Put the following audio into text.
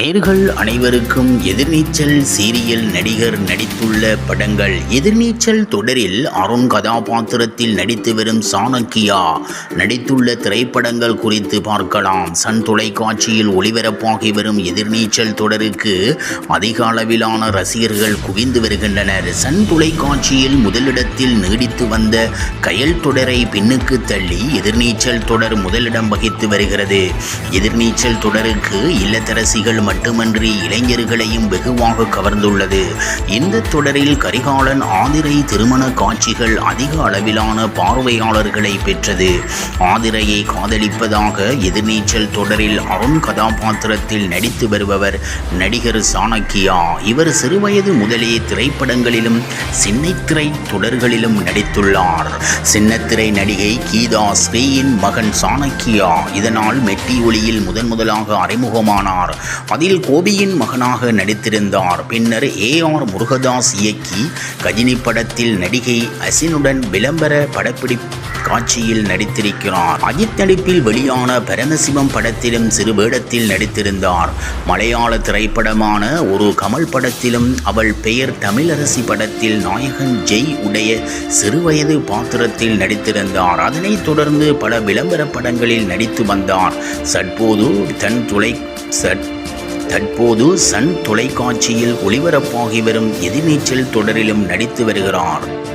நேர்கள் அனைவருக்கும் எதிர்நீச்சல் சீரியல் நடிகர் நடித்துள்ள படங்கள். எதிர்நீச்சல் தொடரில் அருண் கதாபாத்திரத்தில் நடித்து வரும் சாணக்கியா நடித்துள்ள திரைப்படங்கள் குறித்து பார்க்கலாம். சன் தொலைக்காட்சியில் ஒளிபரப்பாகி வரும் எதிர்நீச்சல் தொடருக்கு அதிக அளவிலான ரசிகர்கள் குவிந்து வருகின்றனர். சன் தொலைக்காட்சியில் முதலிடத்தில் நீடித்து வந்த கயல் தொடரை பின்னுக்கு தள்ளி எதிர்நீச்சல் தொடர் முதலிடம் வகித்து வருகிறது. எதிர்நீச்சல் தொடருக்கு இல்லத்தரசிகள் மட்டுமன்றி இளைஞர்களையும் வெகுவாக கவர்ந்துள்ளது. இந்த தொடரில் கரிகாலன் ஆதிரை திருமண காட்சிகள் அதிக அளவிலான பார்வையாளர்களை பெற்றது. ஆதிரையை காதலிப்பதாக எதிர்நீச்சல் தொடரில் அருண் கதாபாத்திரத்தில் நடித்து வருபவர் நடிகர் சாணக்கியா. இவர் சிறுவயது முதலே திரைப்படங்களிலும் சின்னத்திரை தொடர்களிலும் நடித்துள்ளார். சின்னத்திரை நடிகை கீதா ஸ்ரீயின் மகன் சாணக்கியா இதனால் மெட்டி ஒளியில் முதன்முதலாக அறிமுகமானார். அதில் கோபியின் மகனாக நடித்திருந்தார். பின்னர் AR முருகதாஸ் இயக்கி கஜினி படத்தில் நடிகை அசினுடன் விளம்பர படப்பிடி காட்சியில் நடித்திருக்கிறார். அஜித் நடிப்பில் வெளியான பரமசிவம் படத்திலும் சிறு வேடத்தில் நடித்திருந்தார். மலையாள திரைப்படமான ஒரு கமல் படத்திலும் அவள் பெயர் தமிழரசி படத்தில் நாயகன் ஜெய் உடைய சிறுவயது பாத்திரத்தில் நடித்திருந்தார். அதனைத் தொடர்ந்து பல விளம்பர படங்களில் நடித்து வந்தார். தற்போது சன் தொலைக்காட்சியில் ஒளிபரப்பாகி வரும் எதிர்நீச்சல் தொடரிலும் நடித்து வருகிறார்.